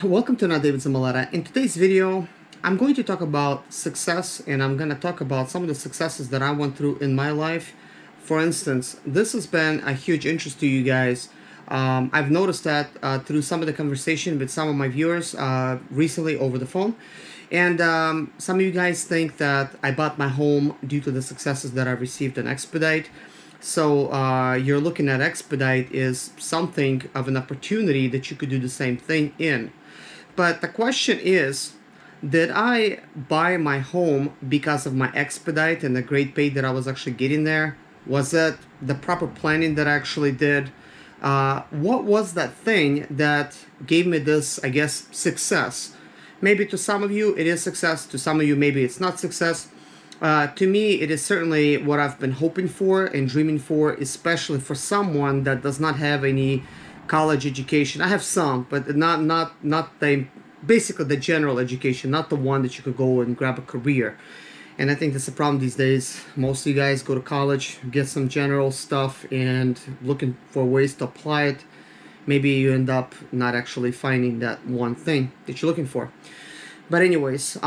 Welcome to another David ZIMALETA. In today's video, I'm going to talk about success, and I'm going to talk about some of the successes that I went through in my life. For instance, this has been a huge interest to you guys. I've noticed that through some of the conversation with some of my viewers recently over the phone. And some of you guys think that I bought my home due to the successes that I've received in Expedite. So you're looking at Expedite is something of an opportunity that you could do the same thing in. But the question is, did I buy my home because of my Expedite and the great pay that I was actually getting there? Was it the proper planning that I actually did? What was that thing that gave me this, I guess, success? Maybe to some of you it is success, to some of you maybe it's not success. To me, it is certainly what I've been hoping for and dreaming for, especially for someone that does not have any college education. I have some, but not the basically the general education, not the one that you could go and grab a career. And I think that's the problem these days. Most of you guys go to college, get some general stuff, and looking for ways to apply it. Maybe you end up not actually finding that one thing that you're looking for. But anyways,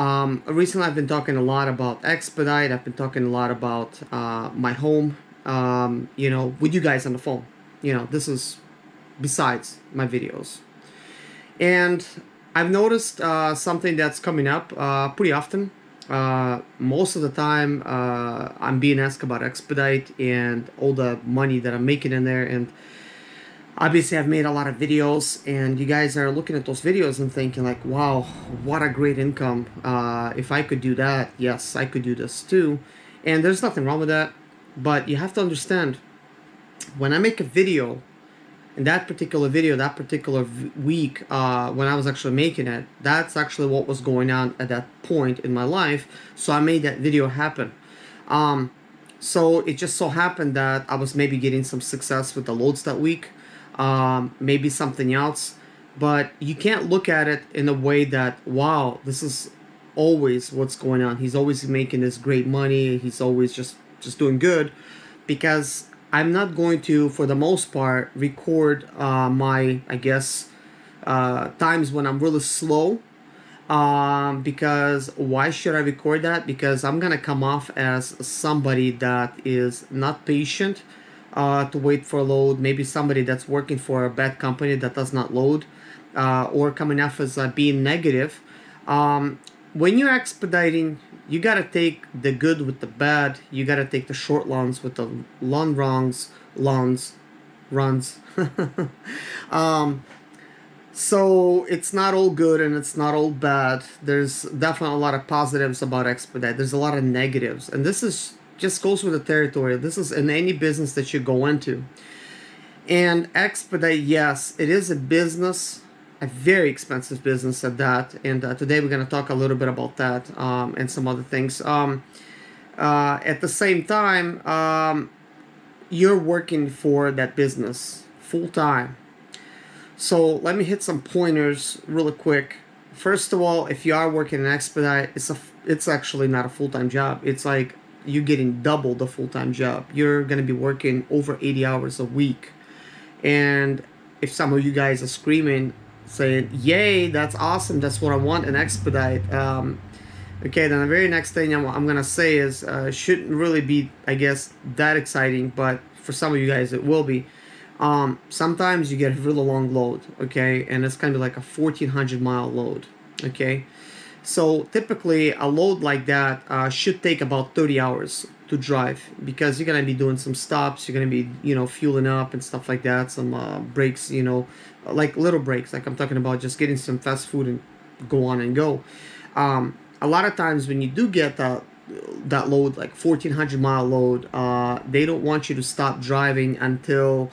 recently I've been talking a lot about Expedite. I've been talking a lot about my home, with you guys on the phone. This is besides my videos. And I've noticed something that's coming up pretty often. Most of the time I'm being asked about Expedite and all the money that I'm making in there. And obviously I've made a lot of videos, and you guys are looking at those videos and thinking like, wow, what a great income. If I could do that, yes, I could do this too. And there's nothing wrong with that. But you have to understand, when I make a video, in that particular video, that particular week, when I was actually making it, that's actually what was going on at that point in my life. So I made that video happen. So it just so happened that I was maybe getting some success with the loads that week, maybe something else. But you can't look at it in a way that, wow, this is always what's going on. He's always making this great money. He's always just doing good, because I'm not going to, for the most part, record my, I guess, times when I'm really slow. Because why should I record that? Because I'm going to come off as somebody that is not patient to wait for a load. Maybe somebody that's working for a bad company that does not load, or coming off as being negative. When you're expediting, you got to take the good with the bad. You got to take the short runs with the long runs. So it's not all good and it's not all bad. There's definitely a lot of positives about Expedite. There's a lot of negatives. And this is just goes with the territory. This is in any business that you go into. And Expedite, yes, it is a business, a very expensive business at that. And today we're going to talk a little bit about that and some other things. At the same time, you're working for that business full time. So let me hit some pointers really quick. First of all, if you are working in Expedite, it's actually not a full-time job. It's like you're getting double the full-time job. You're going to be working over 80 hours a week. And if some of you guys are screaming, saying, yay, that's awesome, that's what I want in Expedite. Okay, then the very next thing I'm going to say is, shouldn't really be, I guess, that exciting, but for some of you guys it will be. Sometimes you get a really long load, okay, and it's kind of like a 1,400-mile load, okay. So typically a load like that should take about 30 hours to drive, because you're gonna be doing some stops, you're gonna be, fueling up and stuff like that, some breaks, like little breaks, like I'm talking about just getting some fast food and go on and go. A lot of times when you do get that load, like 1,400-mile load, they don't want you to stop driving until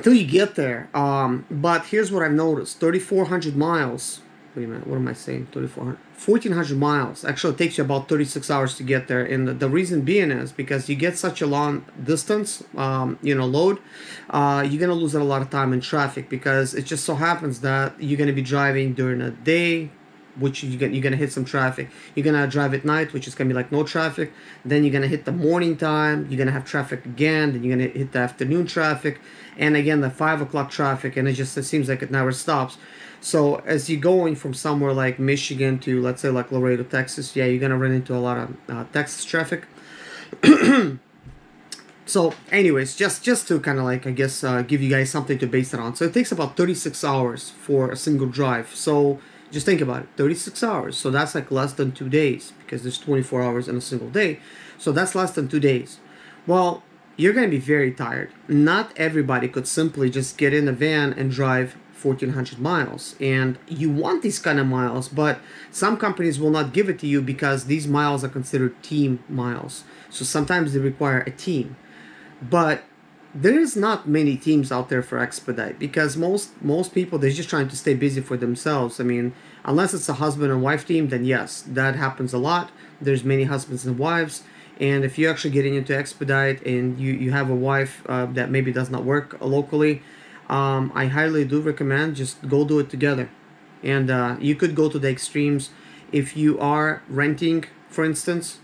you get there. But here's what I've noticed: 3,400 miles. Wait a minute, what am I saying? 3,400, 1,400 miles. Actually, it takes you about 36 hours to get there. And the reason being is because you get such a long distance, load, you're gonna lose a lot of time in traffic, because it just so happens that you're gonna be driving during a day, which you're gonna hit some traffic. You're gonna drive at night, which is gonna be like no traffic. Then you're gonna hit the morning time, you're gonna have traffic again. Then you're gonna hit the afternoon traffic, and again the 5 o'clock traffic, and it seems like it never stops. So as you're going from somewhere like Michigan to, let's say, like Laredo, Texas, yeah, you're gonna run into a lot of Texas traffic. So anyways, just to kind of like, I guess, give you guys something to base it on. So it takes about 36 hours for a single drive. So just think about it, 36 hours. So that's like less than 2 days, because there's 24 hours in a single day. So that's less than 2 days. Well, you're going to be very tired. Not everybody could simply just get in a van and drive 1,400 miles. And you want these kind of miles, but some companies will not give it to you because these miles are considered team miles. So sometimes they require a team. But there's not many teams out there for Expedite, because most people, they're just trying to stay busy for themselves. I mean, unless it's a husband and wife team, then yes, that happens a lot. There's many husbands and wives. And if you're actually getting into Expedite and you have a wife that maybe does not work locally, I highly do recommend just go do it together. And you could go to the extremes. If you are renting, for instance,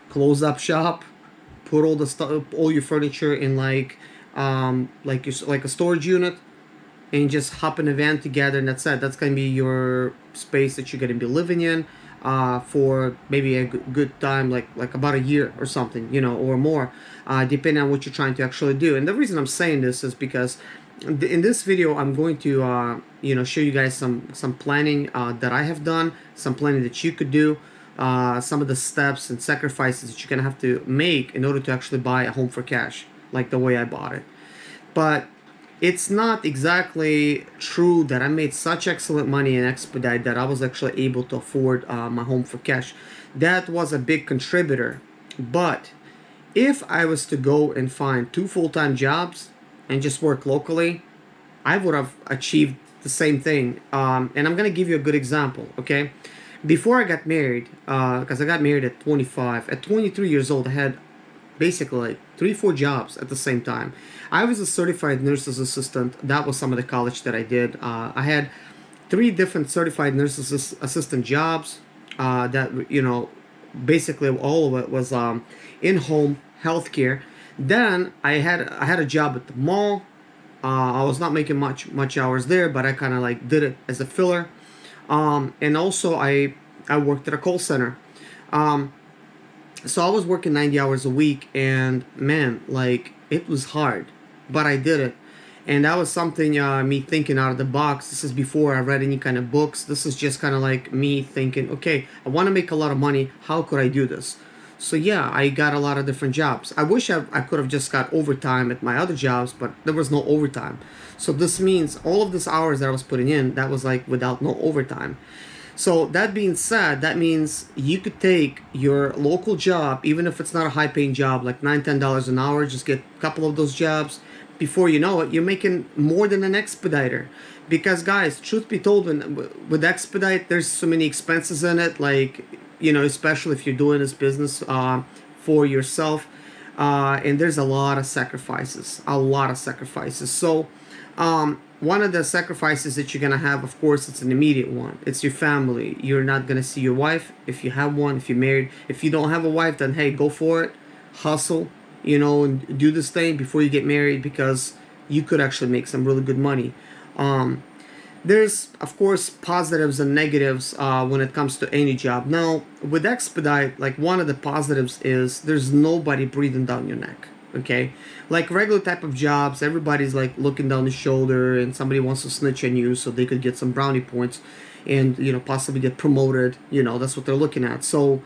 close up shop, put all the stuff, all your furniture in like a storage unit, and just hop in a van together, and that's it. That's gonna be your space that you're gonna be living in for maybe a good time, like about a year or something, you know, or more, depending on what you're trying to actually do. And the reason I'm saying this is because in this video I'm going to you know, show you guys some planning that I have done, some planning that you could do. Some of the steps and sacrifices that you're gonna have to make in order to actually buy a home for cash, like the way I bought it. But it's not exactly true that I made such excellent money in Expedite that I was actually able to afford my home for cash. That was a big contributor. But if I was to go and find 2 full-time jobs and just work locally, I would have achieved the same thing. And I'm gonna give you a good example, okay? Before I got married, because I got married at 25, at 23 years old, I had basically like 3-4 jobs at the same time. I was a certified nurse's assistant. That was some of the college that I did. I had 3 different certified nurse's assistant jobs that, you know, basically all of it was in-home healthcare. Then I had a job at the mall. I was not making much hours there, but I kind of like did it as a filler. And also I worked at a call center. So I was working 90 hours a week, and man, like, it was hard, but I did it. And that was something, me thinking out of the box. This is before I read any kind of books. This is just kind of like me thinking, okay, I want to make a lot of money. How could I do this? So yeah, I got a lot of different jobs. I wish I could have just got overtime at my other jobs, but there was no overtime. So this means all of these hours that I was putting in, that was like without no overtime. So that being said, that means you could take your local job, even if it's not a high-paying job, like $9, $10 an hour, just get a couple of those jobs. Before you know it, you're making more than an Expediter. Because guys, truth be told, with Expedite, there's so many expenses in it, like, you know, especially if you're doing this business for yourself. And there's a lot of sacrifices, So one of the sacrifices that you're gonna have, of course, it's an immediate one. It's your family. You're not gonna see your wife if you have one, if you're married. If you don't have a wife, then hey, go for it, hustle, you know, and do this thing before you get married, because you could actually make some really good money. There's, of course, positives and negatives when it comes to any job. Now, with Expedite, like, one of the positives is there's nobody breathing down your neck. Okay, like regular type of jobs, everybody's like looking down the shoulder, and somebody wants to snitch on you so they could get some brownie points and, you know, possibly get promoted. You know, that's what they're looking at. So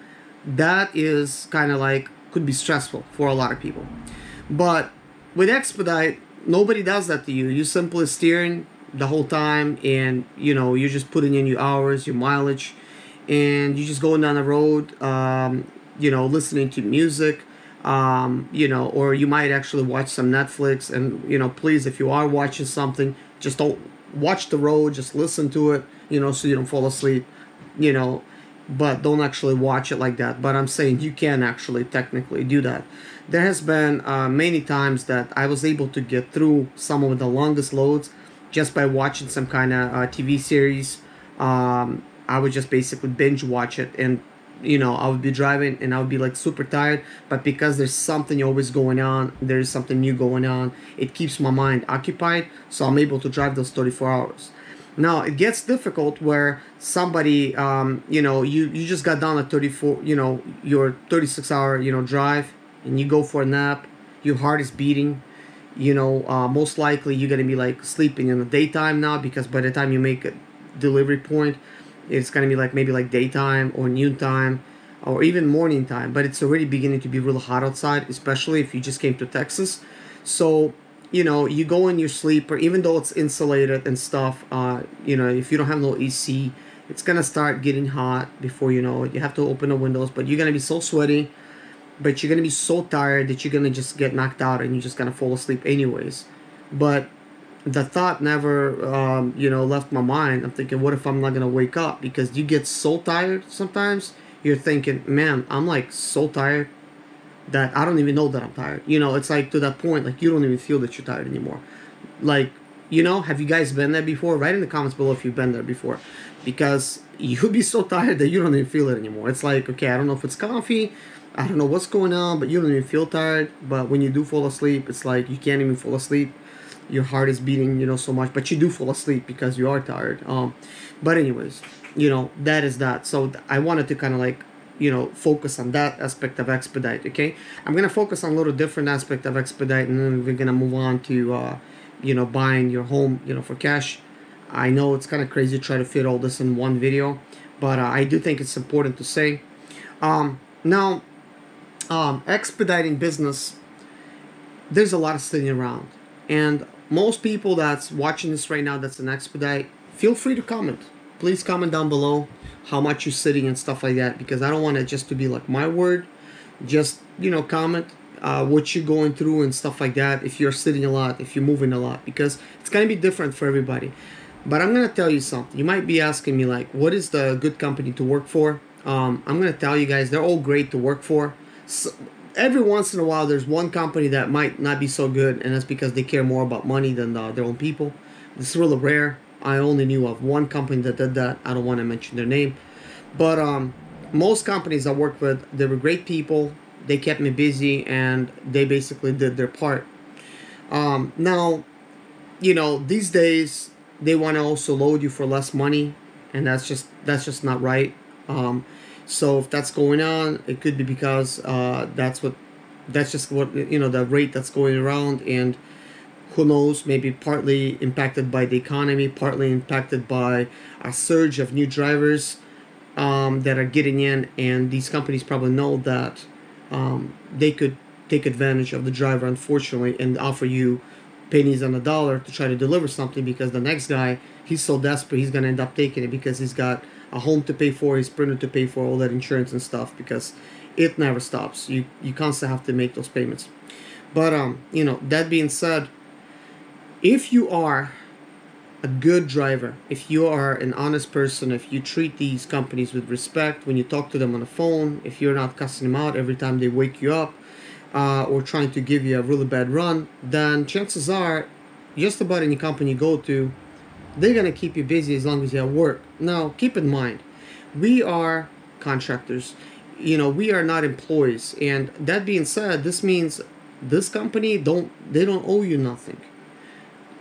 that is kind of like, could be stressful for a lot of people. But with Expedite, nobody does that to you. You simply steering the whole time, and, you know, you're just putting in your hours, your mileage, and you're just going down the road, you know, listening to music. You know, or you might actually watch some Netflix. And, you know, please, if you are watching something, just don't watch the road, just listen to it, you know, so you don't fall asleep, you know, but don't actually watch it like that. But I'm saying you can actually technically do that. There has been many times that I was able to get through some of the longest loads just by watching some kind of TV series. I would just basically binge watch it, and, you know, I would be driving and I would be like super tired, but because there's something always going on, there's something new going on, it keeps my mind occupied, so I'm able to drive those 34 hours. Now it gets difficult where somebody, you just got done a 34, your 36-hour, drive, and you go for a nap. Your heart is beating. Most likely you're gonna be like sleeping in the daytime now, because by the time you make a delivery point, it's gonna be like maybe like daytime or noontime or even morning time. But it's already beginning to be really hot outside, especially if you just came to Texas. So you go in your sleeper, even though it's insulated and stuff. If you don't have no AC, it's gonna start getting hot before you know it. You have to open the windows, but you're gonna be so sweaty, but you're gonna be so tired that you're gonna just get knocked out and you're just gonna fall asleep anyways. But the thought never, left my mind. I'm thinking, what if I'm not gonna wake up? Because you get so tired sometimes. You're thinking, man, I'm like so tired that I don't even know that I'm tired. It's like to that point, like you don't even feel that you're tired anymore. Like, have you guys been there before? Write in the comments below if you've been there before, because you'll be so tired that you don't even feel it anymore. It's like, okay, I don't know if it's coffee, I don't know what's going on, but you don't even feel tired. But when you do fall asleep, it's like you can't even fall asleep. Your heart is beating, so much, but you do fall asleep because you are tired. But anyways, that is that. So I wanted to kind of like, focus on that aspect of Expedite. Okay, I'm gonna focus on a little different aspect of Expedite, and then we're gonna move on to buying your home, for cash. I know it's kind of crazy to try to fit all this in one video, but I do think it's important to say. Now, expediting business, there's a lot of sitting around, and most people that's watching this right now that's an Expedite, feel free to comment. Please comment down below how much you're sitting and stuff like that, because I don't want it just to be like my word. Just comment what you're going through and stuff like that, if you're sitting a lot, if you're moving a lot, because it's going to be different for everybody. But I'm going to tell you something. You might be asking me like, what is the good company to work for? I'm going to tell you guys, they're all great to work for. So, every once in a while there's one company that might not be so good, and that's because they care more about money than their own people. It's really rare. I only knew of one company that did that. I don't want to mention their name, but most companies I worked with, they were great people. They kept me busy, and they basically did their part. Now, these days they want to also load you for less money, and that's just not right. So if that's going on, it could be because that's just what the rate that's going around, and who knows, maybe partly impacted by the economy, partly impacted by a surge of new drivers that are getting in, and these companies probably know that they could take advantage of the driver, unfortunately, and offer you pennies on the dollar to try to deliver something, because the next guy, he's so desperate, he's going to end up taking it because he's got a home to pay for, his printer to pay for, all that insurance and stuff, because it never stops. You constantly have to make those payments. But that being said, if you are a good driver, if you are an honest person, if you treat these companies with respect when you talk to them on the phone, if you're not cussing them out every time they wake you up or trying to give you a really bad run, then chances are just about any company you go to, they're going to keep you busy as long as you have work. Now, keep in mind, we are contractors. We are not employees. And that being said, this means this company don't owe you nothing.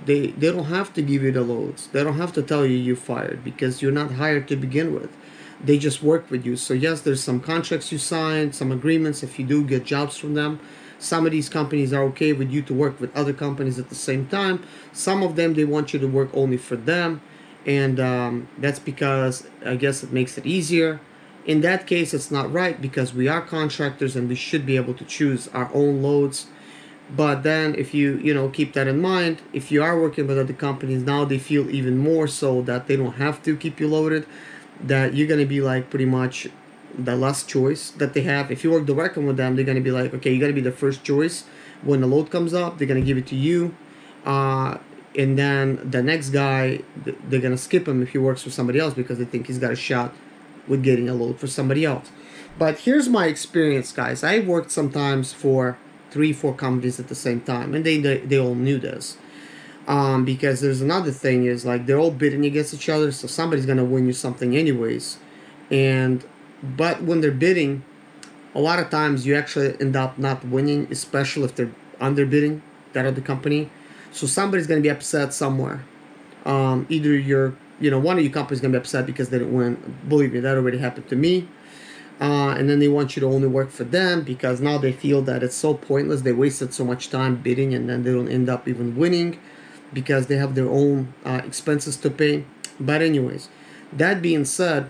They don't have to give you the loads. They don't have to tell you you're fired, because you're not hired to begin with. They just work with you. So yes, there's some contracts you sign, some agreements if you do get jobs from them. Some of these companies are okay with you to work with other companies at the same time. Some of them, they want you to work only for them, and that's because I guess it makes it easier. In that case, it's not right, because we are contractors and we should be able to choose our own loads. But then if you keep that in mind, if you are working with other companies, now they feel even more so that they don't have to keep you loaded, that you're going to be like pretty much the last choice that they have. If you work directly with them, they're going to be like, okay, you got to be the first choice. When the load comes up, they're going to give it to you. And then the next guy, they're going to skip him if he works for somebody else, because they think he's got a shot with getting a load for somebody else. But here's my experience, guys. I worked sometimes for 3-4 companies at the same time, and they all knew this, because there's another thing is like they're all bidding against each other, so somebody's gonna win you something anyways. But when they're bidding, a lot of times you actually end up not winning, especially if they're underbidding that other company. So somebody's gonna be upset somewhere, Either you're, one of your companies gonna be upset because they didn't win. Believe me, that already happened to me. And then they want you to only work for them because now they feel that it's so pointless. They wasted so much time bidding, and then they don't end up even winning because they have their own expenses to pay. But anyways, that being said,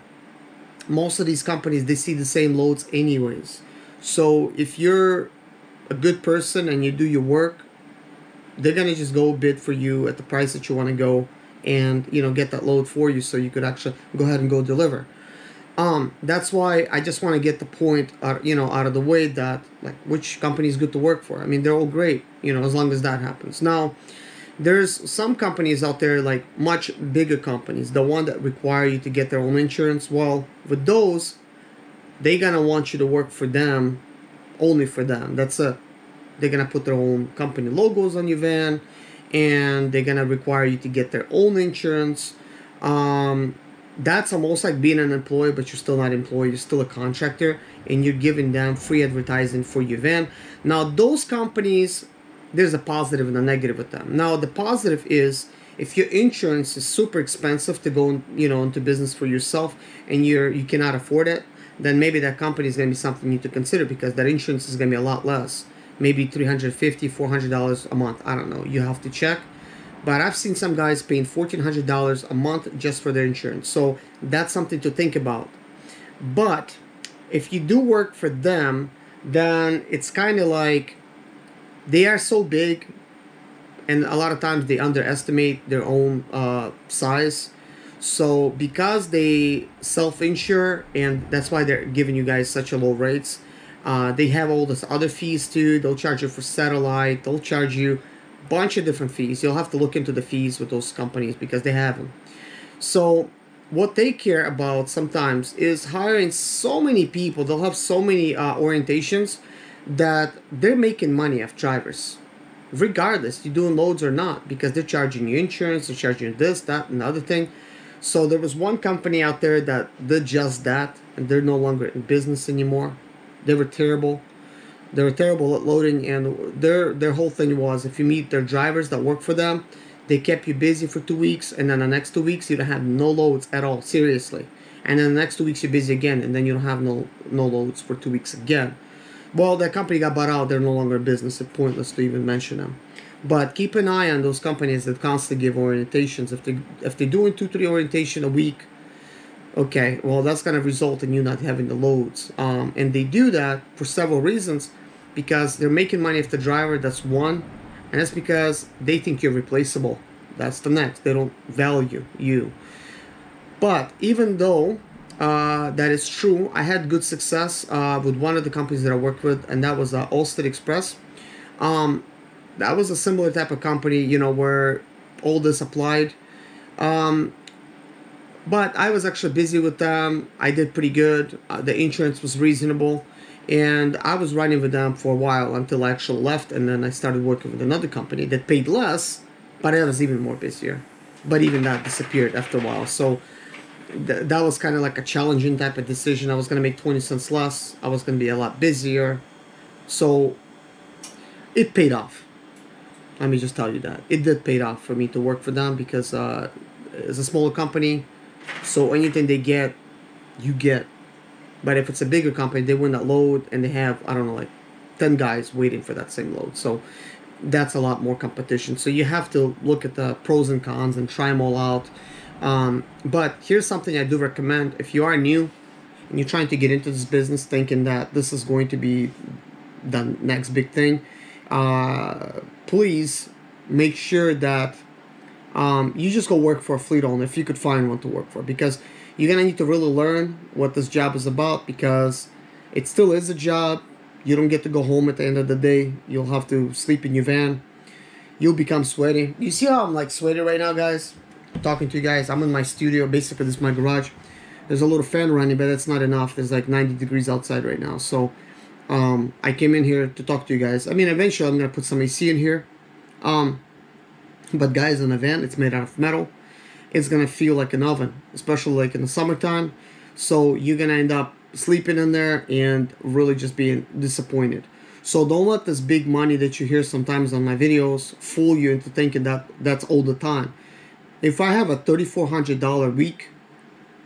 most of these companies, they see the same loads anyways. So if you're a good person and you do your work, they're gonna just go bid for you at the price that you want to go, and get that load for you, so you could actually go ahead and go deliver. That's why I just want to get the point out of the way, that like which company is good to work for. I mean, they're all great, as long as that happens. Now, there's some companies out there, like much bigger companies, the one that require you to get their own insurance. Well, with those, they're gonna want you to work for them, only for them. That's it. They're gonna put their own company logos on your van, and they're gonna require you to get their own insurance. That's almost like being an employee, but you're still not employed. You're still a contractor, and you're giving them free advertising for your van. Now, those companies, there's a positive and a negative with them. Now, the positive is, if your insurance is super expensive to go, into business for yourself, and you cannot afford it, then maybe that company is going to be something you need to consider, because that insurance is going to be a lot less. Maybe $350, $400 a month. I don't know. You have to check. But I've seen some guys paying $1,400 a month just for their insurance. So that's something to think about. But if you do work for them, then it's kind of like they are so big, and a lot of times they underestimate their own size. So because they self-insure, and that's why they're giving you guys such a low rates, they have all this other fees too. They'll charge you for satellite. They'll charge you bunch of different fees. You'll have to look into the fees with those companies because they have them. So what they care about sometimes is hiring so many people. They'll have so many orientations that they're making money off drivers, regardless you're doing loads or not, because they're charging you insurance, they're charging you this, that, and the other thing. So there was one company out there that did just that, and they're no longer in business anymore. They were terrible. They were terrible at loading, and their whole thing was, if you meet their drivers that work for them, they kept you busy for 2 weeks, and then the next 2 weeks you don't have no loads at all, seriously. And then the next 2 weeks you're busy again, and then you don't have no loads for 2 weeks again. Well, that company got bought out. They're no longer in business. It's pointless to even mention them. But keep an eye on those companies that constantly give orientations. If they're doing 2-3 orientation a week, okay, well, that's going to result in you not having the loads. And they do that for several reasons, because they're making money off the driver. That's one. And that's because they think you're replaceable. That's the next. They don't value you. But even though that is true, I had good success with one of the companies that I worked with, and that was Allstate Express. That was a similar type of company, where all this applied. But I was actually busy with them. I did pretty good. The insurance was reasonable. And I was running with them for a while until I actually left. And then I started working with another company that paid less, but I was even more busier. But even that disappeared after a while. So that was kind of like a challenging type of decision. I was going to make 20 cents less. I was going to be a lot busier. So it paid off. Let me just tell you that. It did pay off for me to work for them, because it's a smaller company. So anything they get, you get. But if it's a bigger company, they win that load, and they have, I don't know, like 10 guys waiting for that same load. So that's a lot more competition. So you have to look at the pros and cons and try them all out. But here's something I do recommend. If you are new and you're trying to get into this business thinking that this is going to be the next big thing, please make sure that you just go work for a fleet owner if you could find one to work for, because you're going to need to really learn what this job is about, because it still is a job. You don't get to go home at the end of the day. You'll have to sleep in your van. You'll become sweaty. You see how I'm like sweaty right now, guys? Talking to you guys. I'm in my studio. Basically, this is my garage. There's a little fan running, but that's not enough. There's like 90 degrees outside right now. So I came in here to talk to you guys. I mean, eventually I'm going to put some AC in here. But guys, in a van, it's made out of metal. It's going to feel like an oven, especially like in the summertime. So you're going to end up sleeping in there and really just being disappointed. So don't let this big money that you hear sometimes on my videos fool you into thinking that that's all the time. If I have a $3,400 week,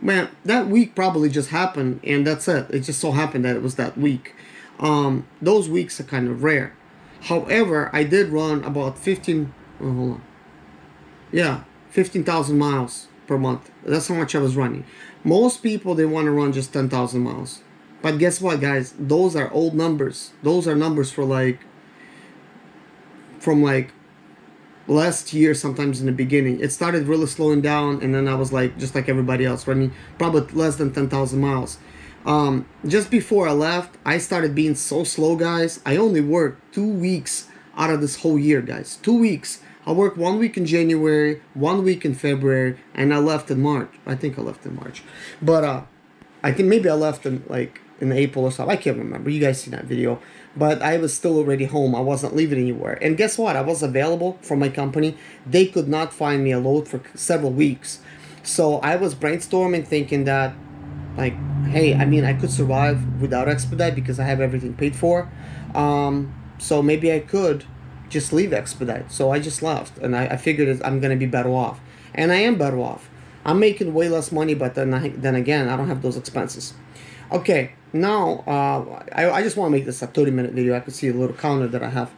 man, that week probably just happened, and that's it. It just so happened that it was that week. Those weeks are kind of rare. However, I did run about 15. Oh, hold on. Yeah, 15,000 miles per month. That's how much I was running. Most people, they want to run just 10,000 miles. But guess what, guys? Those are old numbers. Those are numbers for from last year, sometimes in the beginning. It started really slowing down, and then I was like, just like everybody else, running probably less than 10,000 miles. Just before I left, I started being so slow, guys. I only worked 2 weeks out of this whole year, guys. 2 weeks. I worked 1 week in January, 1 week in February, and I left in March. I think I left in March. But I think maybe I left in April or something. I can't remember. You guys seen that video. But I was still already home. I wasn't leaving anywhere. And guess what? I was available for my company. They could not find me a load for several weeks. So I was brainstorming, thinking that, like, hey, I mean, I could survive without Expedite because I have everything paid for. So maybe I could just leave Expedite. So I just left, and I figured I'm gonna be better off, and I am better off. I'm making way less money, but then again, I don't have those expenses. Okay, now I just want to make this a 30-minute video. I can see a little counter that I have.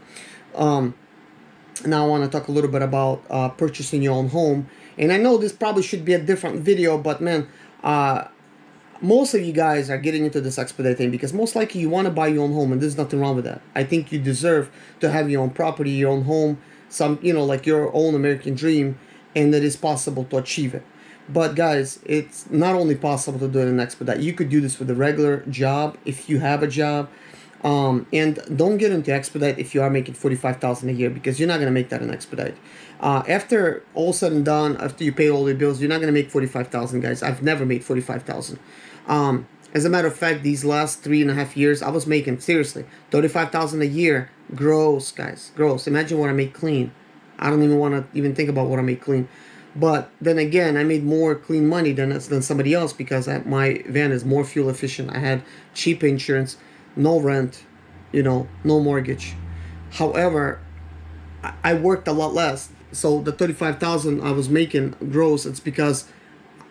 Now I want to talk a little bit about purchasing your own home, and I know this probably should be a different video, but man, most of you guys are getting into this Expedite thing because most likely you want to buy your own home, and there's nothing wrong with that. I think you deserve to have your own property, your own home, like your own American dream, and it is possible to achieve it. But guys, it's not only possible to do it in Expedite. You could do this with a regular job if you have a job. And don't get into Expedite if you are making $45,000 a year, because you're not going to make that in Expedite. After all said and done, after you pay all your bills, you're not going to make $45,000, guys. I've never made $45,000. As a matter of fact, these last 3.5 years, I was making, seriously, $35,000 a year. Gross, guys. Gross. Imagine what I make clean. I don't even want to even think about what I make clean. But then again, I made more clean money than somebody else because my van is more fuel efficient. I had cheap insurance, no rent, no mortgage. However, I worked a lot less. So the $35,000 I was making gross, it's because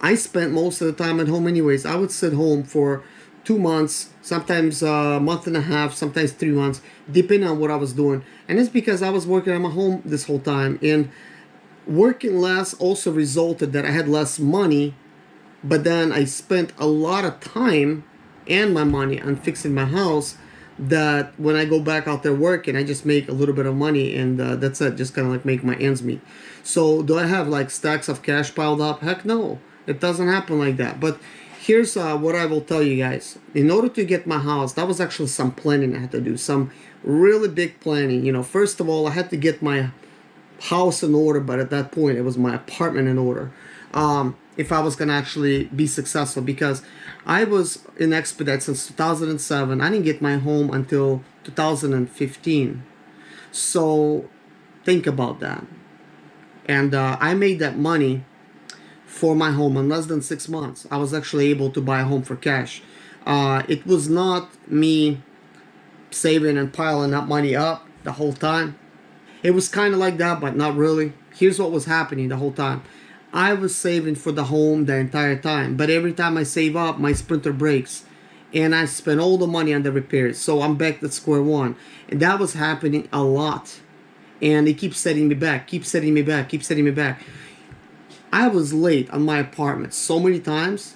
I spent most of the time at home anyways. I would sit home for 2 months, sometimes a month and a half, sometimes 3 months, depending on what I was doing. And it's because I was working at my home this whole time. And working less also resulted that I had less money, but then I spent a lot of time and my money on fixing my house, that when I go back out there working, I just make a little bit of money, and that's it, just kind of like make my ends meet. So do I have like stacks of cash piled up? Heck no, it doesn't happen like that. But here's what I will tell you guys. In order to get my house, that was actually some planning I had to do, some really big planning. First of all, I had to get my house in order, but at that point it was my apartment in order, if I was gonna actually be successful, because I was in Expedite since 2007. I didn't get my home until 2015. So think about that. And I made that money for my home in less than 6 months. I was actually able to buy a home for cash. It was not me saving and piling that money up the whole time. It was kind of like that, but not really. Here's what was happening the whole time. I was saving for the home the entire time, but every time I save up, my Sprinter breaks, and I spend all the money on the repairs. So I'm back at square one, and that was happening a lot. And it keeps setting me back, keeps setting me back, keeps setting me back. I was late on my apartment so many times.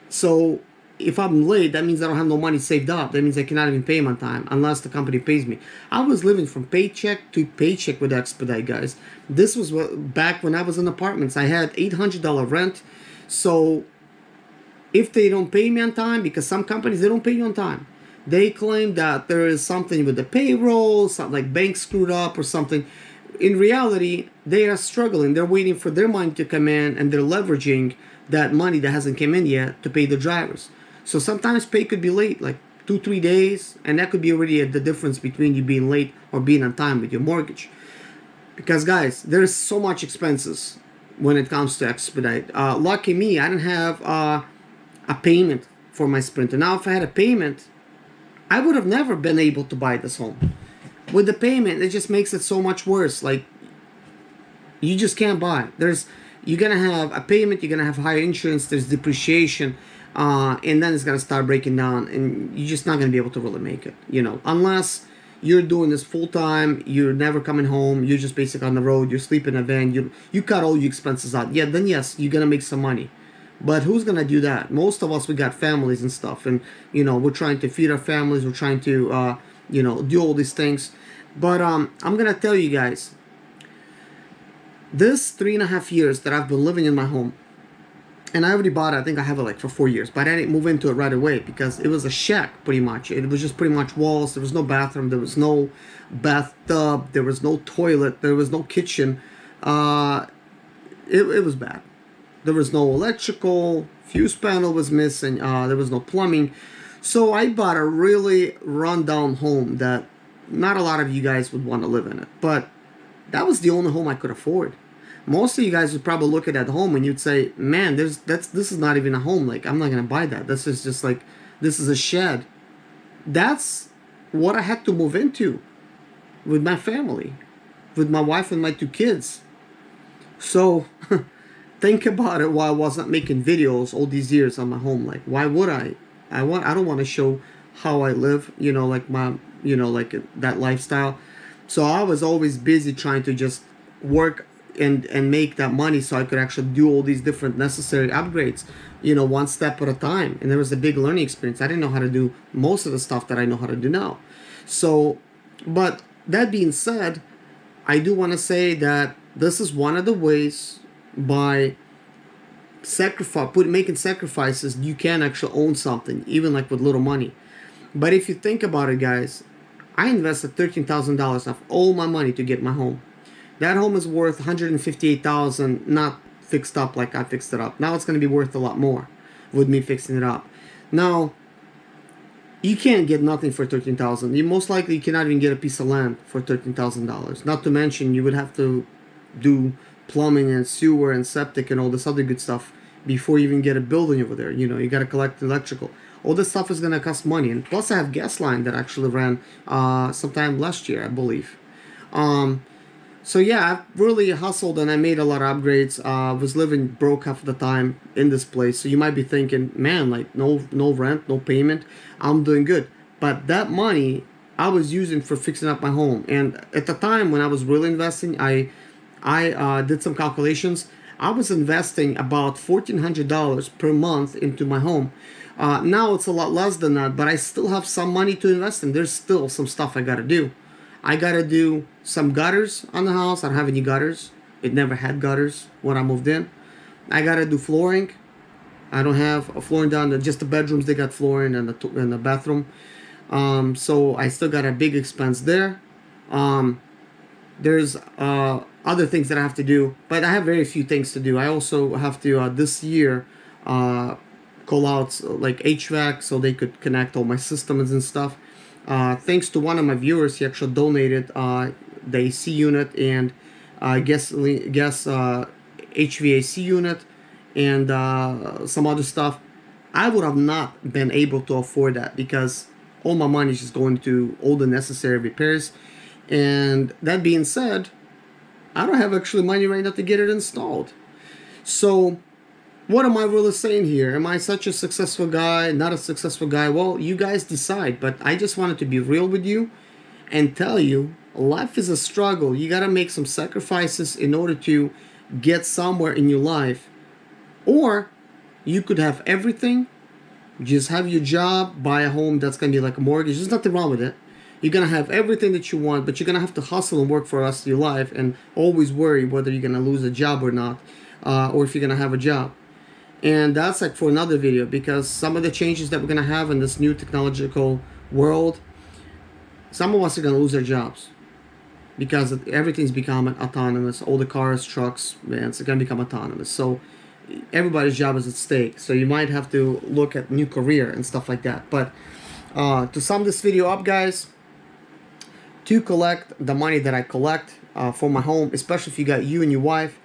So if I'm late, that means I don't have no money saved up. That means I cannot even pay them on time unless the company pays me. I was living from paycheck to paycheck with Expedite, guys. This was back when I was in apartments. I had $800 rent. So if they don't pay me on time, because some companies, they don't pay you on time, they claim that there is something with the payroll, something like bank screwed up or something. In reality, they are struggling. They're waiting for their money to come in, and they're leveraging that money that hasn't come in yet to pay the drivers. So sometimes pay could be late, like 2-3 days, and that could be already the difference between you being late or being on time with your mortgage. Because guys, there's so much expenses when it comes to Expedite. Lucky me, I didn't have a payment for my Sprinter. Now if I had a payment, I would have never been able to buy this home. With the payment, it just makes it so much worse. Like, you just can't buy. you're gonna have a payment, you're gonna have higher insurance, there's depreciation, and then it's gonna start breaking down, and you're just not gonna be able to really make it, you know, unless you're doing this full time, you're never coming home, you're just basically on the road, you're sleeping in a van, you cut all your expenses out. Yeah, then yes, you're gonna make some money. But who's gonna do that? Most of us, we got families and stuff, and you know, we're trying to feed our families, we're trying to you know, do all these things. But I'm gonna tell you guys, this 3.5 years that I've been living in my home, and I already bought it, I think I have it like for 4 years, but I didn't move into it right away because it was a shack pretty much. It was just pretty much walls, there was no bathroom, there was no bathtub, there was no toilet, there was no kitchen. It was bad. There was no electrical, fuse panel was missing, there was no plumbing. So I bought a really rundown home that not a lot of you guys would want to live in it, but that was the only home I could afford. Most of you guys would probably look at that home and you'd say, man, this is not even a home. Like, I'm not going to buy that. This is just like, this is a shed. That's what I had to move into with my family, with my wife and my 2 kids. So think about it. Why I was not making videos all these years on my home. Like, why would I? I don't want to show how I live, you know, like my, you know, like that lifestyle. So I was always busy trying to just work and make that money so I could actually do all these different necessary upgrades, you know, one step at a time. And there was a big learning experience. I didn't know how to do most of the stuff that I know how to do now. So, but that being said, I do want to say that this is one of the ways by making sacrifices, you can actually own something, even like with little money. But if you think about it, guys, I invested $13,000 of all my money to get my home. That home is worth $158,000, not fixed up like I fixed it up. Now it's going to be worth a lot more with me fixing it up. Now, you can't get nothing for $13,000. You most likely cannot even get a piece of land for $13,000. Not to mention, you would have to do plumbing and sewer and septic and all this other good stuff before you even get a building over there. You know, you got to collect electrical. All this stuff is going to cost money. And plus I have gas line that actually ran sometime last year, I believe. So yeah, I really hustled and I made a lot of upgrades. Was living broke half the time in this place. So you might be thinking, man, like no rent, no payment. I'm doing good. But that money I was using for fixing up my home. And at the time when I was really investing, I did some calculations. I was investing about $1,400 per month into my home. Now it's a lot less than that, but I still have some money to invest in. There's still some stuff I gotta do. I gotta do some gutters on the house. I don't have any gutters. It never had gutters when I moved in. I gotta do flooring. I don't have a flooring down there. Just the bedrooms, they got flooring, and the bathroom. So I still got a big expense there. There's other things that I have to do, but I have very few things to do. I also have to this year call out like HVAC so they could connect all my systems and stuff. Thanks to one of my viewers, he actually donated the AC unit and gas HVAC unit and some other stuff. I would have not been able to afford that because all my money is just going to all the necessary repairs. And that being said, I don't have actually money right now to get it installed. So what am I really saying here? Am I such a successful guy, not a successful guy? Well, you guys decide, but I just wanted to be real with you and tell you life is a struggle. You got to make some sacrifices in order to get somewhere in your life. Or you could have everything, just have your job, buy a home that's going to be like a mortgage. There's nothing wrong with it. You're going to have everything that you want, but you're going to have to hustle and work for the rest of your life and always worry whether you're going to lose a job or not, or if you're going to have a job. And that's like for another video, because some of the changes that we're going to have in this new technological world, some of us are going to lose their jobs because everything's becoming autonomous. All the cars, trucks, vans are going to become autonomous. So everybody's job is at stake. So you might have to look at new career and stuff like that. But to sum this video up, guys, to collect the money that I collect for my home, especially if you got you and your wife,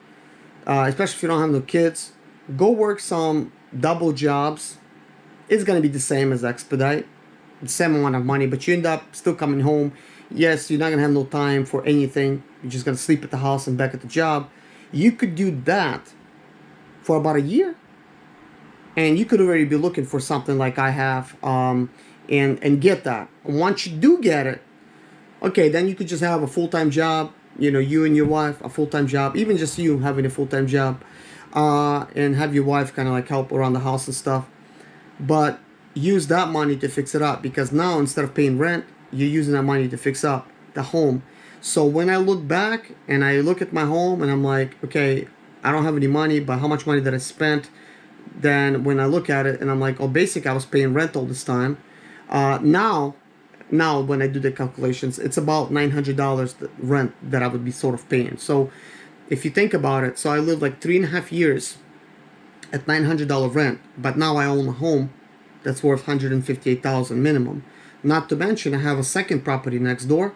especially if you don't have no kids, go work some double jobs. It's going to be the same as Expedite, the same amount of money, but you end up still coming home. Yes, you're not going to have no time for anything. You're just going to sleep at the house and back at the job. You could do that for about a year, and you could already be looking for something like I have, and get that. Once you do get it, okay, then you could just have a full-time job, you know, you and your wife, a full-time job, even just you having a full-time job, and have your wife kind of like help around the house and stuff. But use that money to fix it up, because now instead of paying rent, you're using that money to fix up the home. So when I look back and I look at my home and I'm like, okay, I don't have any money, but how much money that I spent? Then when I look at it and I'm like, oh, basically I was paying rent all this time. Now when I do the calculations, it's about $900 rent that I would be sort of paying. So if you think about it, so I lived like 3.5 years at $900 rent, but now I own a home that's worth $158,000 minimum. Not to mention I have a second property next door.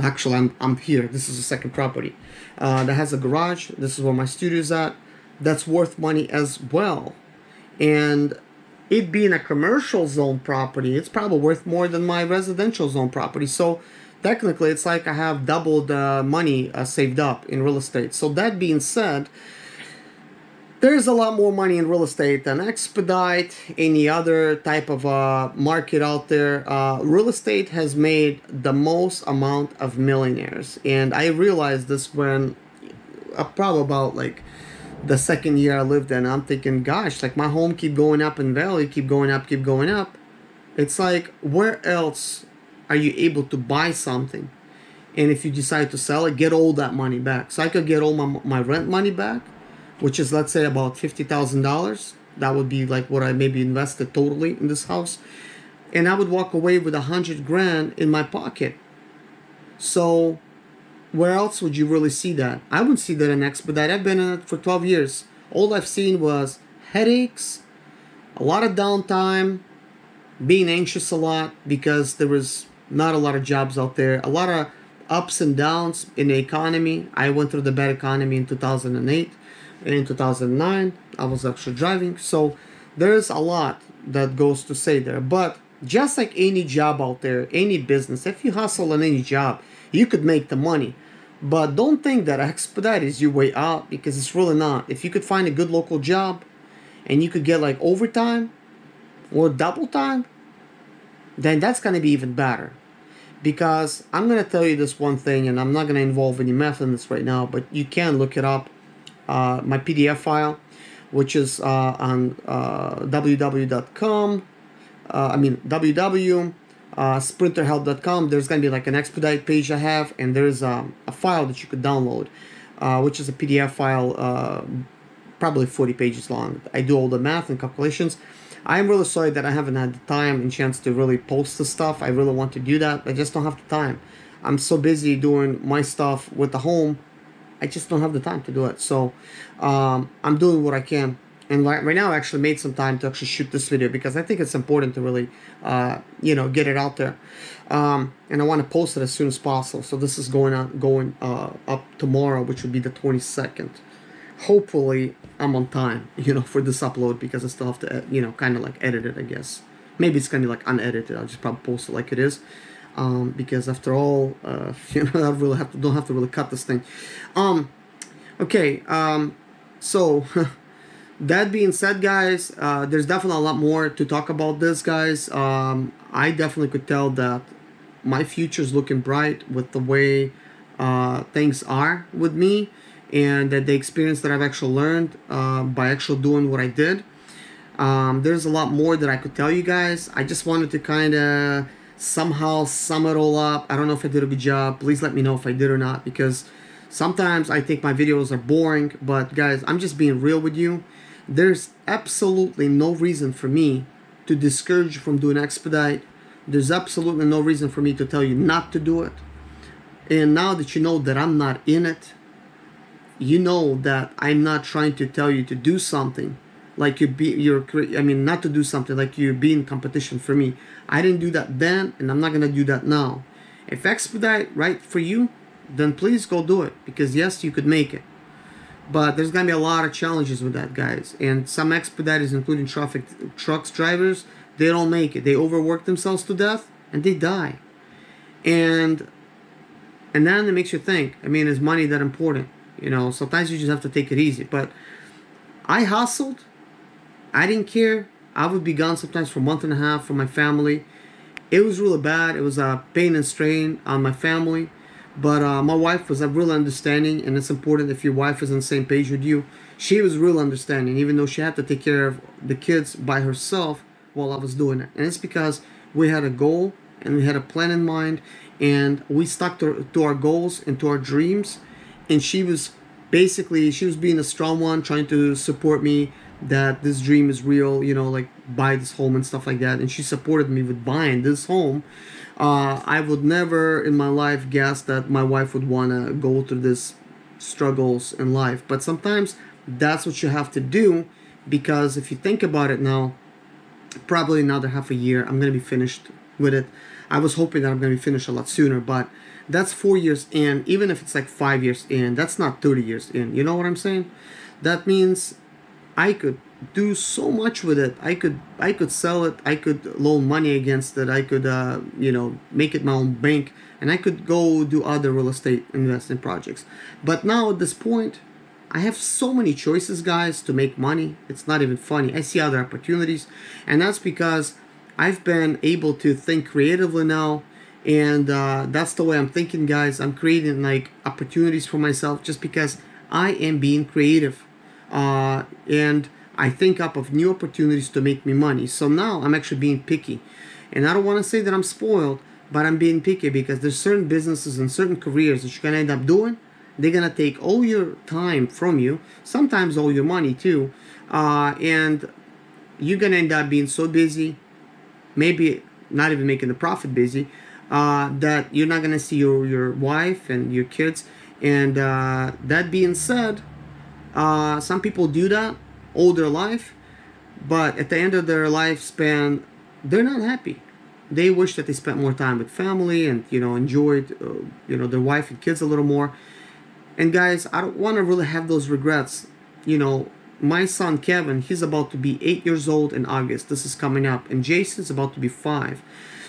Actually, I'm here. This is a second property that has a garage. This is where my studio is at. That's worth money as well. And it being a commercial zone property, it's probably worth more than my residential zone property. So technically, it's like I have double the money saved up in real estate. So that being said, there's a lot more money in real estate than Expedite, any other type of market out there. Real estate has made the most amount of millionaires. And I realized this when probably about like the second year I lived in. I'm thinking, gosh, like my home keep going up in value, keep going up, keep going up. It's like, where else are you able to buy something? And if you decide to sell it, get all that money back. So I could get all my rent money back, which is, let's say, about $50,000. That would be like what I maybe invested totally in this house. And I would walk away with 100 grand in my pocket. So where else would you really see that? I wouldn't see that in Expedite. I've been in it for 12 years. All I've seen was headaches, a lot of downtime, being anxious a lot because there was not a lot of jobs out there, a lot of ups and downs in the economy. I went through the bad economy in 2008. And in 2009, I was actually driving. So there's a lot that goes to say there. But just like any job out there, any business, if you hustle on any job, you could make the money. But don't think that Expedite is your way out, because it's really not. If you could find a good local job and you could get like overtime or double time, then that's going to be even better. Because I'm going to tell you this one thing, and I'm not going to involve any math in this right now, but you can look it up. My PDF file, which is on www.com, sprinterhelp.com. There's going to be like an Expedite page I have, and there's a file that you could download, which is a PDF file, probably 40 pages long. I do all the math and calculations. I'm really sorry that I haven't had the time and chance to really post the stuff. I really want to do that. I just don't have the time. I'm so busy doing my stuff with the home. I just don't have the time to do it. So I'm doing what I can. And right now I actually made some time to actually shoot this video, because I think it's important to really, get it out there. And I want to post it as soon as possible. So this is going up tomorrow, which would be the 22nd. Hopefully I'm on time, for this upload, because I still have to, kind of like edit it, I guess. Maybe it's going to be like unedited. I'll just probably post it like it is. Because after all, I really don't have to really cut this thing. Okay, so that being said, guys, there's definitely a lot more to talk about this, guys. I definitely could tell that my future is looking bright with the way things are with me, and that the experience that I've actually learned by actually doing what I did. There's a lot more that I could tell you guys. I just wanted to kind of somehow sum it all up. I don't know if I did a good job. Please let me know if I did or not, because sometimes I think my videos are boring. But guys, I'm just being real with you. There's absolutely no reason for me to discourage you from doing Expedite. There's absolutely no reason for me to tell you not to do it. And now that you know that I'm not in it, you know that I'm not trying to tell you to do something like not to do something like you're being competition for me. I didn't do that then, and I'm not gonna do that now. If Expedite right for you, then please go do it, because yes, you could make it. But there's gonna be a lot of challenges with that, guys. And some Expediters, including trucks drivers, they don't make it. They overwork themselves to death and they die. And then it makes you think, is money that important? Sometimes you just have to take it easy. But I hustled. I didn't care. I would be gone sometimes for a month and a half from my family. It was really bad. It was a pain and strain on my family. But my wife was a real understanding, and it's important if your wife is on the same page with you. She was real understanding, even though she had to take care of the kids by herself while I was doing it. And it's because we had a goal and we had a plan in mind, and we stuck to our goals and to our dreams. And she was being a strong one, trying to support me that this dream is real, you know, like buy this home and stuff like that. And she supported me with buying this home. I would never in my life guess that my wife would want to go through this struggles in life. But sometimes that's what you have to do, because if you think about it now, probably another half a year, I'm going to be finished with it. I was hoping that I'm going to be finished a lot sooner, but that's 4 years in. Even if it's like 5 years in, that's not 30 years in. You know what I'm saying? That means I could do so much with it. I could sell it. I could loan money against it. I could you know, make it my own bank, and I could go do other real estate investing projects. But now at this point, I have so many choices, guys, to make money. It's not even funny. I see other opportunities, and that's because I've been able to think creatively now, and that's the way I'm thinking, guys. I'm creating like opportunities for myself just because I am being creative, and I think up of new opportunities to make me money. So now I'm actually being picky, and I don't want to say that I'm spoiled, but I'm being picky because there's certain businesses and certain careers that you're gonna end up doing. They're gonna take all your time from you, sometimes all your money too, and you're gonna end up being so busy, maybe not even making the profit busy, that you're not gonna see your wife and your kids. And that being said, some people do that all their life, but at the end of their lifespan, they're not happy. They wish that they spent more time with family and, you know, enjoyed you know, their wife and kids a little more. And guys, I don't want to really have those regrets. You know, my son Kevin, he's about to be 8 years old in August. This is coming up. And Jason's about to be 5.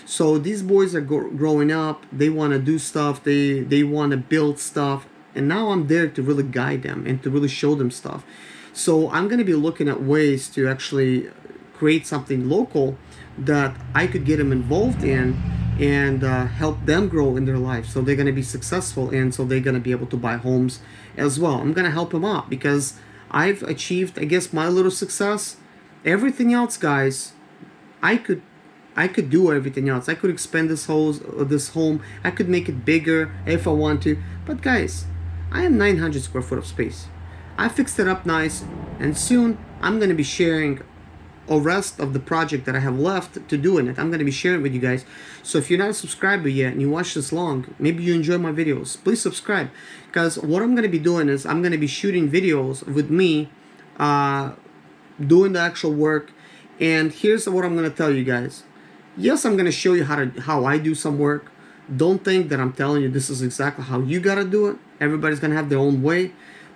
So these boys are growing up. They want to do stuff. They want to build stuff. And now I'm there to really guide them and to really show them stuff. So I'm going to be looking at ways to actually create something local that I could get them involved in, and help them grow in their life, so they're going to be successful, and so they're going to be able to buy homes as well. I'm going to help them out because I've achieved, I guess, my little success. Everything else, guys, I could do everything else. I could expand this home. I could make it bigger if I want to. But guys, I have 900 square foot of space. I fixed it up nice, and soon I'm going to be sharing the rest of the project that I have left to do in it. I'm going to be sharing it with you guys. So if you're not a subscriber yet and you watch this long, maybe you enjoy my videos, please subscribe, because what I'm going to be doing is I'm going to be shooting videos with me doing the actual work. And here's what I'm going to tell you guys. Yes, I'm going to show you how I do some work. Don't think that I'm telling you this is exactly how you got to do it. Everybody's going to have their own way.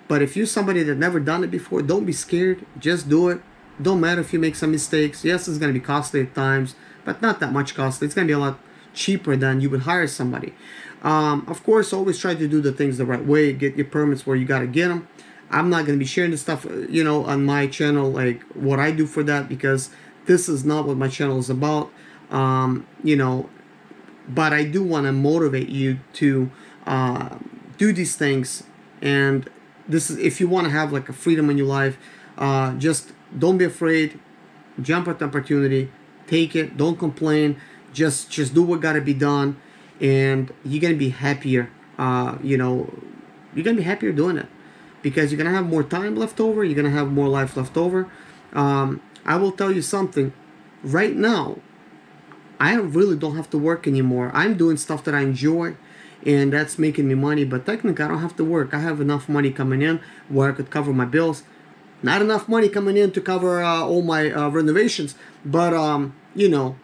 But if you're somebody that never done it before, don't be scared. Just do it. Don't matter if you make some mistakes. Yes, it's going to be costly at times, but not that much costly. It's going to be a lot cheaper than you would hire somebody. Of course, always try to do the things the right way. Get your permits where you got to get them. I'm not going to be sharing this stuff, you know, on my channel, like what I do for that, because this is not what my channel is about. You know, but I do want to motivate you to do these things. And this is, if you want to have like a freedom in your life, just don't be afraid. Jump at the opportunity. Take it. Don't complain. Just do what got to be done, and you're gonna be happier. You know, you're gonna be happier doing it, because you're gonna have more time left over. You're gonna have more life left over. I will tell you something. Right now, I really don't have to work anymore. I'm doing stuff that I enjoy, and that's making me money. But technically, I don't have to work. I have enough money coming in where I could cover my bills. Not enough money coming in to cover all my renovations, but you know,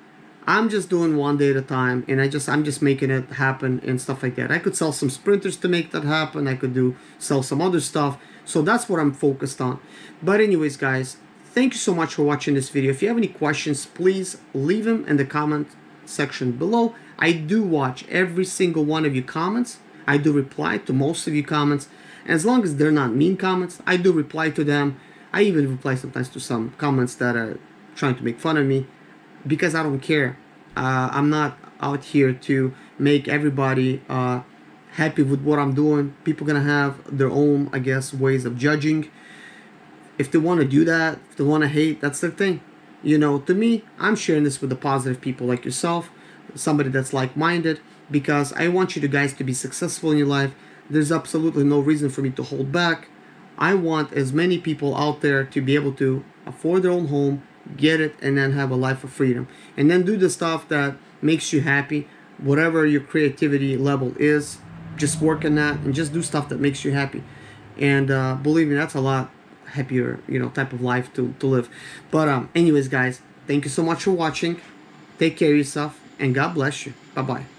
I'm just doing one day at a time, and I'm just making it happen and stuff like that. I could sell some sprinters to make that happen. I could sell some other stuff. So that's what I'm focused on. But anyways, guys, thank you so much for watching this video. If you have any questions, please leave them in the comment section below. I do watch every single one of your comments. I do reply to most of your comments. As long as they're not mean comments, I do reply to them. I even reply sometimes to some comments that are trying to make fun of me, because I don't care. I'm not out here to make everybody happy with what I'm doing. People gonna have their own, I guess, ways of judging. If they want to do that, if they want to hate, that's their thing. You know, to me, I'm sharing this with the positive people like yourself, somebody that's like-minded, because I want you guys to be successful in your life. There's absolutely no reason for me to hold back. I want as many people out there to be able to afford their own home, get it, and then have a life of freedom. And then do the stuff that makes you happy, whatever your creativity level is. Just work on that and just do stuff that makes you happy. And believe me, that's a lot happier, you know, type of life to live. But anyways, guys, thank you so much for watching. Take care of yourself, and God bless you. Bye-bye.